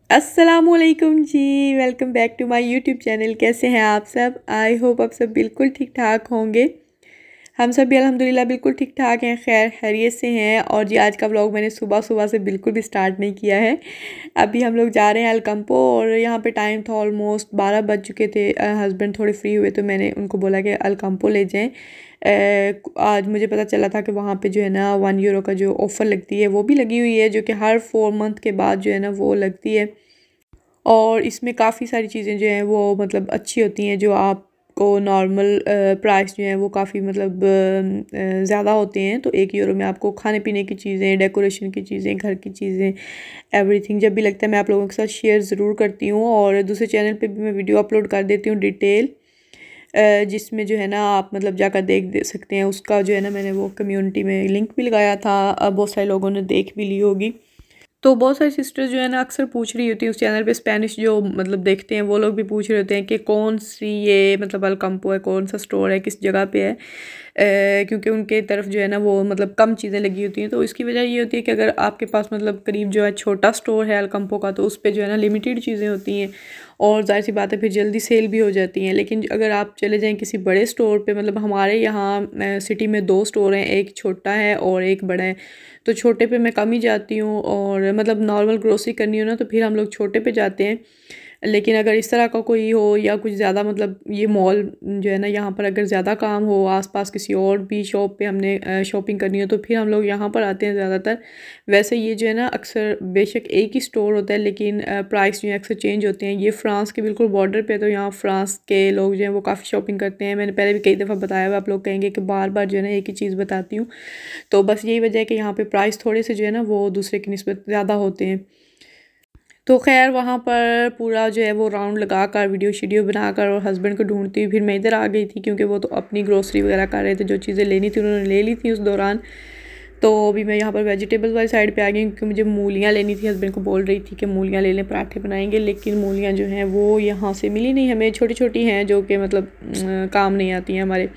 अस्सलामुअलैकुम जी। Welcome back to my YouTube channel. कैसे हैं आप सब? आई होप आप सब बिल्कुल ठीक ठाक होंगे। हम सब भी अल्हम्दुलिल्लाह बिल्कुल ठीक ठाक हैं, खैर खैरियत से हैं। और जी आज का व्लॉग मैंने सुबह सुबह से बिल्कुल भी स्टार्ट नहीं किया है। अभी हम लोग जा रहे हैं अलकंपो और यहाँ पे टाइम था ऑलमोस्ट 12 बज चुके थे। हस्बैंड थोड़े फ्री हुए तो मैंने उनको बोला कि अलकंपो ले जाएं। आज मुझे पता चला था कि वहाँ पे जो है ना 1 यूरो का जो ऑफ़र लगती है वो भी लगी हुई है, जो कि हर 4 मंथ के बाद जो है ना वो लगती है। और इसमें काफ़ी सारी चीज़ें जो हैं वो मतलब अच्छी होती हैं, जो आपको नॉर्मल प्राइस जो है वो काफ़ी मतलब ज़्यादा होते हैं। तो 1 यूरो में आपको खाने पीने की चीज़ें, डेकोरेशन की चीज़ें, घर की चीज़ें, एवरीथिंग जब भी लगता है मैं आप लोगों के साथ शेयर ज़रूर करती हूँ। और दूसरे चैनल पे भी मैं वीडियो अपलोड कर देती हूँ डिटेल, जिसमें जो है ना आप मतलब जाकर दे सकते हैं। उसका जो है ना मैंने वो कम्युनिटी में लिंक भी लगाया था, बहुत सारे लोगों ने देख भी ली होगी। तो बहुत सारी सिस्टर्स जो है ना अक्सर पूछ रही होती हैं उस चैनल पे, स्पेनिश जो मतलब देखते हैं वो लोग भी पूछ रहे होते हैं कि कौन सी ये मतलब अलकंपो है, कौन सा स्टोर है, किस जगह पे है। क्योंकि उनके तरफ जो है ना वो मतलब कम चीज़ें लगी होती हैं। तो इसकी वजह ये होती है कि अगर आपके पास मतलब करीब जो है छोटा स्टोर है अलकंपो का, तो उस पर जो है ना लिमिटेड चीज़ें होती हैं और ज़ाहिर सी बात है फिर जल्दी सेल भी हो जाती हैं। लेकिन अगर आप चले जाएँ किसी बड़े स्टोर पे, मतलब हमारे यहाँ सिटी में 2 स्टोर हैं, एक छोटा है और एक बड़ा है। तो छोटे पे मैं कम ही जाती हूँ और मतलब नॉर्मल ग्रोसरी करनी हो ना तो फिर हम लोग छोटे पे जाते हैं। लेकिन अगर इस तरह का कोई हो या कुछ ज़्यादा मतलब ये मॉल जो है ना यहाँ पर अगर ज़्यादा काम हो आसपास किसी और भी शॉप पे हमने शॉपिंग करनी हो तो फिर हम लोग यहाँ पर आते हैं ज़्यादातर। वैसे ये जो है ना अक्सर बेशक एक ही स्टोर होता है, लेकिन प्राइस जो है अक्सर चेंज होते हैं। ये फ़्रांस के बिल्कुल बॉर्डर पे, तो यहाँ फ़्रांस के लोग जो हैं वो काफ़ी शॉपिंग करते हैं। मैंने पहले भी कई दफ़ा बताया हुआ, आप लोग कहेंगे कि बार बार जो है ना एक ही चीज़ बताती हूँ। तो बस यही वजह है कि यहाँ पे प्राइस थोड़े से जो है ना वो दूसरे की निस्बत ज़्यादा होते हैं। तो खैर वहाँ पर पूरा जो है वो राउंड लगा कर वीडियो शीडियो बनाकर और हस्बैंड को ढूंढती हुई फिर मैं इधर आ गई थी, क्योंकि वो तो अपनी ग्रोसरी वगैरह कर रहे थे, जो चीज़ें लेनी थी उन्होंने ले ली थी उस दौरान। तो अभी मैं यहाँ पर वेजिटेबल्स वाली साइड पे आ गई हूँ, क्योंकि मुझे मूलियाँ लेनी थी। हस्बैंड को बोल रही थी कि मूलियाँ ले लें, पराठे बनाएंगे, लेकिन मूलियाँ जो हैं वो यहाँ से मिली नहीं हमें। छोटी छोटी हैं जो कि मतलब काम नहीं आती हैं हमारे।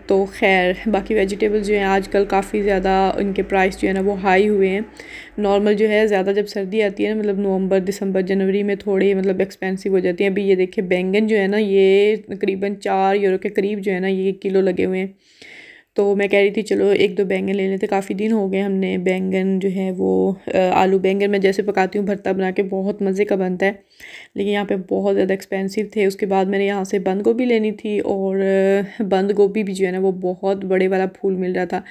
तो खैर बाकी वेजिटेबल्स जो हैं आजकल काफ़ी ज़्यादा इनके प्राइस जो है ना वो हाई हुए हैं। नॉर्मल जो है ज़्यादा जब सर्दी आती है ना, मतलब नवंबर दिसंबर जनवरी में थोड़ी मतलब एक्सपेंसिव हो जाती हैं। अभी ये देखिए बैंगन जो है ना ये तकरीबन 4 यूरो के करीब जो है ना ये किलो लगे हुए हैं। तो मैं कह रही थी चलो एक दो बैंगन ले लेते, काफ़ी दिन हो गए हमने बैंगन जो है वो आलू बैंगन मैं जैसे पकाती हूँ भरता बना के बहुत मज़े का बनता है, लेकिन यहाँ पे बहुत ज़्यादा एक्सपेंसिव थे। उसके बाद मैंने यहाँ से बंद गोभी लेनी थी और बंद गोभी भी जो है ना वो बहुत बड़े वाला फूल मिल रहा था,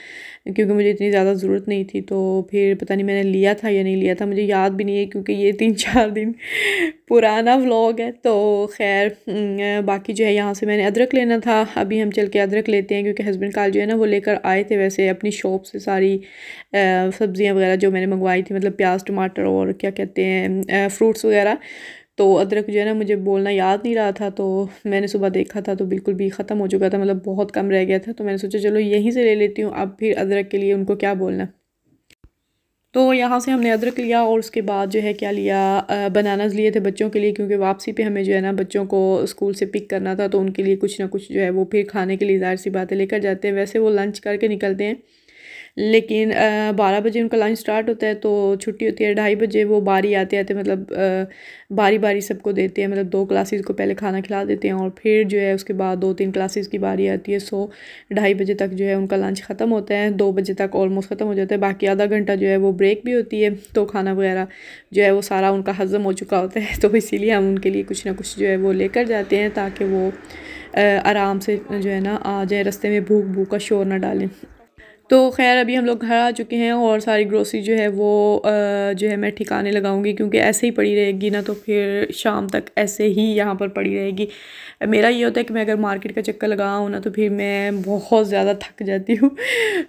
क्योंकि मुझे इतनी ज़्यादा ज़रूरत नहीं थी। तो फिर पता नहीं मैंने लिया था या नहीं लिया था, मुझे याद भी नहीं है, क्योंकि ये 3-4 दिन पुराना व्लॉग है। तो खैर बाकी जो है यहाँ से मैंने अदरक लेना था। अभी हम चल के अदरक लेते हैं, क्योंकि हस्बैंड कल जो है ना वो लेकर आए थे वैसे अपनी शॉप से सारी सब्ज़ियाँ वगैरह जो मैंने मंगवाई थी, मतलब प्याज टमाटर और क्या कहते हैं फ्रूट्स वगैरह। तो अदरक जो है ना मुझे बोलना याद नहीं रहा था, तो मैंने सुबह देखा था तो बिल्कुल भी ख़त्म हो चुका था, मतलब बहुत कम रह गया था। तो मैंने सोचा चलो यहीं से ले लेती हूँ, अब फिर अदरक के लिए उनको क्या बोलना। तो यहाँ से हमने अदरक लिया और उसके बाद जो है क्या लिया, बनानास लिए थे बच्चों के लिए, क्योंकि वापसी पे हमें जो है ना बच्चों को स्कूल से पिक करना था, तो उनके लिए कुछ ना कुछ जो है वो फिर खाने के लिए ज़ाहिर सी बातें लेकर जाते हैं। वैसे वो लंच करके निकलते हैं, लेकिन 12 बजे उनका लंच स्टार्ट होता है, तो छुट्टी होती है 2:30 बजे। वो बारी आते आते मतलब बारी बारी सबको देते हैं, मतलब 2 क्लासेस को पहले खाना खिला देते हैं और फिर जो है उसके बाद 2-3 क्लासेस की बारी आती है। सो 2:30 बजे तक जो है उनका लंच ख़त्म होता है, 2 बजे तक ऑलमोस्ट ख़त्म हो जाता है। बाकी आधा घंटा जो है वो ब्रेक भी होती है, तो खाना वगैरह जो है वो सारा उनका हज़म हो चुका होता है। तो इसीलिए हम उनके लिए कुछ ना कुछ जो है वो लेकर जाते हैं, ताकि वो आराम से जो है ना आ जाए, रास्ते में भूख भूख का शोर ना डालें। तो ख़ैर अभी हम लोग घर आ चुके हैं और सारी ग्रोसरी जो है वो जो है मैं ठिकाने लगाऊंगी, क्योंकि ऐसे ही पड़ी रहेगी ना तो फिर शाम तक ऐसे ही यहाँ पर पड़ी रहेगी। मेरा ये होता है कि मैं अगर मार्केट का चक्कर लगाऊँ ना तो फिर मैं बहुत ज़्यादा थक जाती हूँ।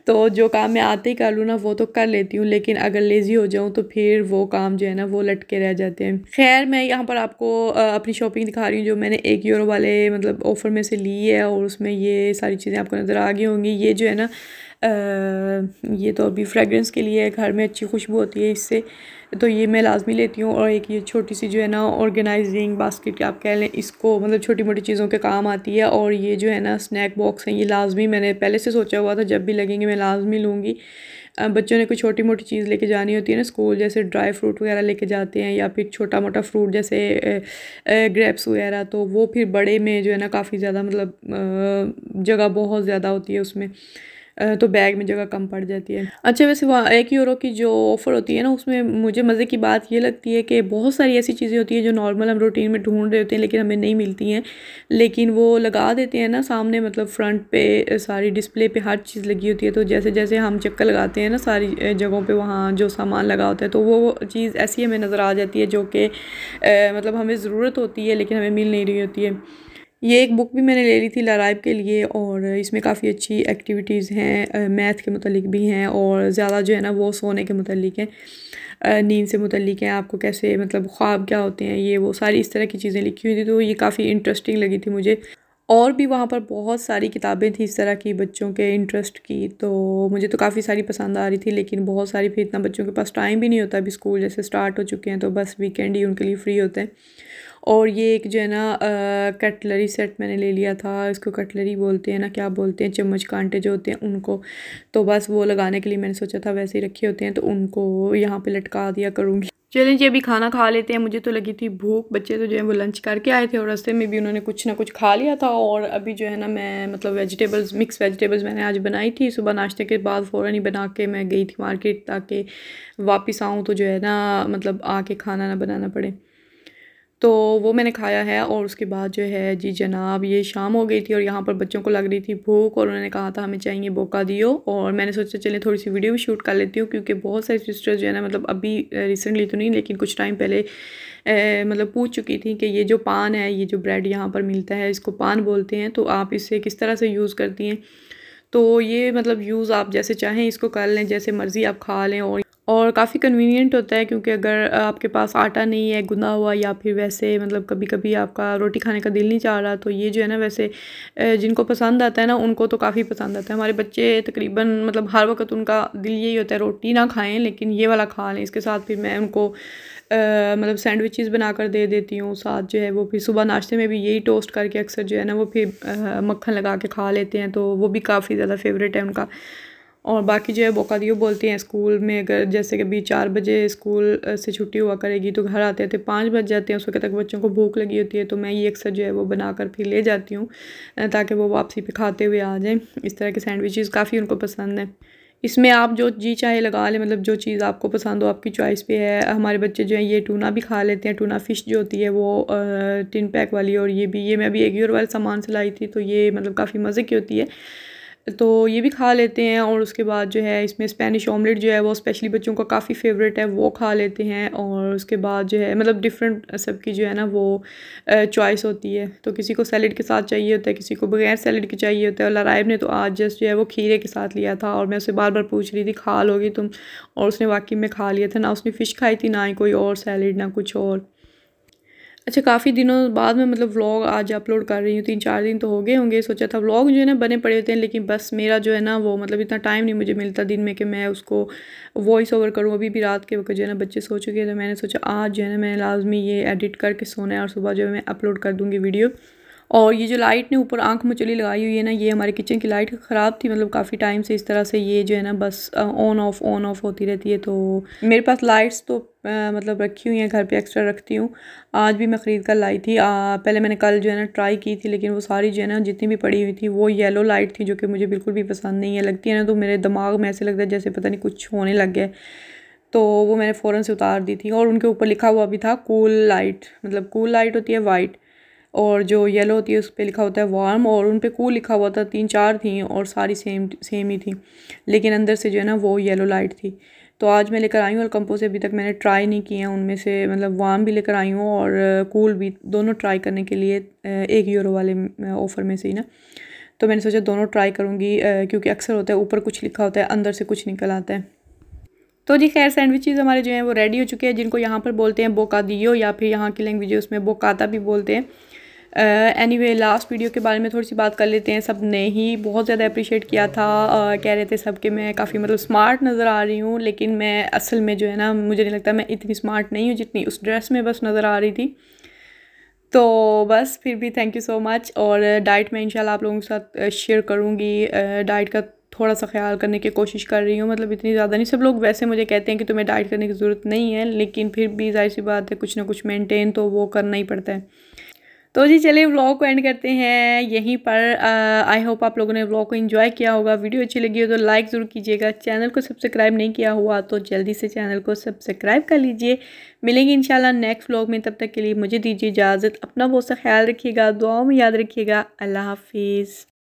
तो जो काम मैं आते ही कर लूँ ना वो तो कर लेती हूँ, लेकिन अगर लेज़ी हो जाऊँ तो फिर वो काम जो है ना वो लटके रह जाते हैं। खैर मैं यहाँ पर आपको अपनी शॉपिंग दिखा रही हूँ, जो मैंने 1 यूरो वाले मतलब ऑफ़र में से ली है, और उसमें ये सारी चीज़ें आपको नज़र आ गई होंगी। ये जो है ना ये तो अभी फ्रेगरेंस के लिए घर में अच्छी खुशबू होती है इससे, तो ये मैं लाजमी लेती हूँ। और एक ये छोटी सी जो है ना ऑर्गेनाइजिंग बास्केट आप कह लें इसको, मतलब छोटी मोटी चीज़ों के काम आती है। और ये जो है ना स्नैक बॉक्स है, ये लाजमी मैंने पहले से सोचा हुआ था जब भी लगेंगे मैं लाजमी लूँगी। बच्चों ने कोई छोटी मोटी चीज़ लेके जानी होती है ना स्कूल, जैसे ड्राई फ्रूट वगैरह लेके जाते हैं या फिर छोटा मोटा फ्रूट जैसे ग्रेप्स वगैरह, तो वो फिर बड़े में जो है ना काफ़ी ज़्यादा मतलब जगह बहुत ज़्यादा होती है उसमें, तो बैग में जगह कम पड़ जाती है। अच्छा वैसे वहाँ €1 की जो ऑफ़र होती है ना, उसमें मुझे मज़े की बात ये लगती है कि बहुत सारी ऐसी चीज़ें होती हैं जो नॉर्मल हम रूटीन में ढूंढ रहे होते हैं लेकिन हमें नहीं मिलती हैं, लेकिन वो लगा देते हैं ना सामने, मतलब फ्रंट पे सारी डिस्प्ले पे हर चीज़ लगी होती है। तो जैसे जैसे हम चक्कर लगाते हैं ना सारी जगहों पे, वहाँ जो सामान लगा होता है तो वो चीज़ ऐसी हमें नज़र आ जाती है जो कि मतलब हमें ज़रूरत होती है लेकिन हमें मिल नहीं रही होती है। ये एक बुक भी मैंने ले ली थी लाराइब के लिए, और इसमें काफ़ी अच्छी एक्टिविटीज़ हैं, मैथ के मुतालिक भी हैं और ज़्यादा जो है ना वो सोने के मुतालिक हैं, नींद से मुतालिक हैं, आपको कैसे मतलब ख्वाब क्या होते हैं, ये वो सारी इस तरह की चीज़ें लिखी हुई थी। तो ये काफ़ी इंटरेस्टिंग लगी थी मुझे। और भी वहाँ पर बहुत सारी किताबें थी इस तरह की बच्चों के इंटरेस्ट की, तो मुझे तो काफ़ी सारी पसंद आ रही थी, लेकिन बहुत सारी फिर इतना बच्चों के पास टाइम भी नहीं होता, अभी स्कूल जैसे स्टार्ट हो चुके हैं तो बस वीकेंड ही उनके लिए फ्री होते हैं। और ये एक जो है ना कटलरी सेट मैंने ले लिया था, इसको कटलरी बोलते हैं ना, क्या बोलते हैं, चम्मच कांटे जो होते हैं उनको, तो बस वो लगाने के लिए मैंने सोचा था, वैसे ही रखे होते हैं तो उनको यहाँ पे लटका दिया करूँगी। चलें जी, अभी खाना खा लेते हैं, मुझे तो लगी थी भूख, बच्चे तो जो है वो लंच करके आए थे और रास्ते में भी उन्होंने कुछ ना कुछ खा लिया था। और अभी जो है ना मैं मतलब वेजिटेबल्स, मिक्स वेजिटेबल्स मैंने आज बनाई थी, सुबह नाश्ते के बाद फ़ौरन ही बना के मैं गई थी मार्केट, ताकि वापस आऊँ तो जो है ना मतलब आके खाना ना बनाना पड़े। तो वो मैंने खाया है और उसके बाद जो है जी जनाब ये शाम हो गई थी और यहाँ पर बच्चों को लग रही थी भूख और उन्होंने कहा था हमें चाहिए बोका दियो, और मैंने सोचा चलें थोड़ी सी वीडियो भी शूट कर लेती हूँ, क्योंकि बहुत सारी सिस्टर्स जो है ना मतलब अभी रिसेंटली तो नहीं लेकिन कुछ टाइम पहले मतलब पूछ चुकी थी कि ये जो पान है, ये जो ब्रेड यहाँ पर मिलता है इसको पान बोलते हैं, तो आप इसे किस तरह से यूज़ करती हैं। तो ये मतलब यूज़ आप जैसे चाहें इसको कर लें, जैसे मर्ज़ी आप खा लें, और काफ़ी कन्वीनियंट होता है, क्योंकि अगर आपके पास आटा नहीं है गुना हुआ, या फिर वैसे मतलब कभी कभी आपका रोटी खाने का दिल नहीं चाह रहा, तो ये जो है ना वैसे जिनको पसंद आता है ना उनको तो काफ़ी पसंद आता है। हमारे बच्चे तकरीबन मतलब हर वक्त उनका दिल यही होता है रोटी ना खाएं लेकिन ये वाला खा लें। इसके साथ फिर मैं उनको मतलब सैंडविचेस बनाकर दे देती हूँ, साथ जो है वो फिर सुबह नाश्ते में भी यही टोस्ट करके अक्सर जो है ना वो फिर मक्खन लगा के खा लेते हैं, तो वो भी काफ़ी ज़्यादा फेवरेट है उनका। और बाकी जो है बोकादियो बोलते हैं स्कूल में, अगर जैसे कि अभी 4 बजे स्कूल से छुट्टी हुआ करेगी तो घर आते आते 5 बज जाते हैं, उस वक्त तक बच्चों को भूख लगी होती है, तो मैं ये अक्सर जो है वो बनाकर फिर ले जाती हूँ ताकि वो वापसी पे खाते हुए आ जाएं। इस तरह के सैंडविचेस काफ़ी उनको पसंद है। इसमें आप जो जी चाहे लगा लें, मतलब जो चीज़ आपको पसंद हो आपकी चॉइस पे है। हमारे बच्चे जो हैं ये टूना भी खा लेते हैं, टूना फ़िश जो होती है वो टिन पैक वाली, और ये मैं अभी €1 वाले सामान से लाई थी, तो ये मतलब काफ़ी मज़े की होती है, तो ये भी खा लेते हैं। और उसके बाद जो है इसमें स्पेनिश ऑमलेट जो है वो स्पेशली बच्चों का काफ़ी फेवरेट है, वो खा लेते हैं। और उसके बाद जो है मतलब डिफरेंट सबकी जो है ना वो चॉइस होती है, तो किसी को सैलड के साथ चाहिए होता है, किसी को बगैर सैलड के चाहिए होता है। और लराइब ने तो आज जस्ट जो है वो खीरे के साथ लिया था, और मैं उसे बार बार पूछ रही थी खा लोगी तुम, और उसने वाकई में खा लिया था। ना उसने फ़िश खाई थी, ना ही कोई और सैलड, ना कुछ और। अच्छा, काफ़ी दिनों बाद मैं मतलब व्लॉग आज अपलोड कर रही हूँ, 3-4 दिन तो हो गए होंगे। सोचा था व्लॉग जो है ना बने पड़े होते हैं, लेकिन बस मेरा जो है ना वो मतलब इतना टाइम नहीं मुझे मिलता दिन में कि मैं उसको वॉइस ओवर करूँ। अभी भी रात के वक्त जो है ना बच्चे सो चुके हैं, तो मैंने सोचा आज जो है ना मैंने लाजमी ये एडिट करके सोना है, और सुबह जो है मैं अपलोड कर दूँगी वीडियो। और ये जो लाइट ने ऊपर आंख मचली लगाई हुई है ना, ये हमारे किचन की लाइट ख़राब थी, मतलब काफ़ी टाइम से इस तरह से ये जो है ना बस ऑन ऑफ होती रहती है। तो मेरे पास लाइट्स तो मतलब रखी हुई हैं घर पे, एक्स्ट्रा रखती हूँ। आज भी मैं ख़रीद कर लाई थी। पहले मैंने कल जो है ना ट्राई की थी, लेकिन वो सारी जो है ना जितनी भी पड़ी हुई थी वो येलो लाइट थी, जो कि मुझे बिल्कुल भी पसंद नहीं है। लगती है ना तो मेरे दिमाग में ऐसे लगता है जैसे पता नहीं कुछ होने लग गया है, तो वो मैंने फ़ौरन से उतार दी थी। और उनके ऊपर लिखा हुआ भी था कूल लाइट, मतलब कूल लाइट होती है वाइट, और जो येलो होती है उस पर लिखा होता है वार्म, और उन पे कूल लिखा हुआ था। 3-4 थी और सारी सेम सेम ही थी, लेकिन अंदर से जो है ना वो येलो लाइट थी। तो आज मैं लेकर आई हूँ, और कंपो से अभी तक मैंने ट्राई नहीं किए हैं, उनमें से मतलब वार्म भी लेकर आई हूँ और कूल भी, दोनों ट्राई करने के लिए €1 वाले ऑफ़र में से ही ना। तो मैंने सोचा दोनों ट्राई करूँगी, क्योंकि अक्सर होता है ऊपर कुछ लिखा होता है अंदर से कुछ निकल आता है। तो जी खैर, सैंडविचेज़ हमारे जो हैं वो रेडी हो चुके हैं, जिनको यहाँ पर बोलते हैं बोकादियो, या फिर यहाँ की लैंग्वेज उसमें बोकाता भी बोलते हैं। एनीवे लास्ट वीडियो के बारे में थोड़ी सी बात कर लेते हैं। सब ने ही बहुत ज़्यादा अप्रिशिएट किया था, कह रहे थे सब कि मैं काफ़ी मतलब स्मार्ट नज़र आ रही हूँ, लेकिन मैं असल में जो है ना मुझे नहीं लगता मैं इतनी स्मार्ट नहीं हूँ जितनी उस ड्रेस में बस नज़र आ रही थी। तो बस फिर भी थैंक यू सो मच। और डाइट में इंशाल्लाह आप लोगों के साथ शेयर करूँगी। डाइट का थोड़ा सा ख्याल करने की कोशिश कर रही हूँ, मतलब इतनी ज़्यादा नहीं। सब लोग वैसे मुझे कहते हैं कि तुम्हें डाइट करने की ज़रूरत नहीं है, लेकिन फिर भी जाहिर सी बात है कुछ ना कुछ मेंटेन तो वो करना ही पड़ता है। तो जी चलिए व्लॉग को एंड करते हैं यहीं पर। आई होप आप लोगों ने व्लॉग को एंजॉय किया होगा। वीडियो अच्छी लगी हो तो लाइक ज़रूर कीजिएगा। चैनल को सब्सक्राइब नहीं किया हुआ तो जल्दी से चैनल को सब्सक्राइब कर लीजिए। मिलेंगे इंशाल्लाह नेक्स्ट व्लॉग में, तब तक के लिए मुझे दीजिए इजाज़त। अपना बहुत सा ख्याल रखिएगा, दुआओं में याद रखिएगा। अल्लाह हाफिज़।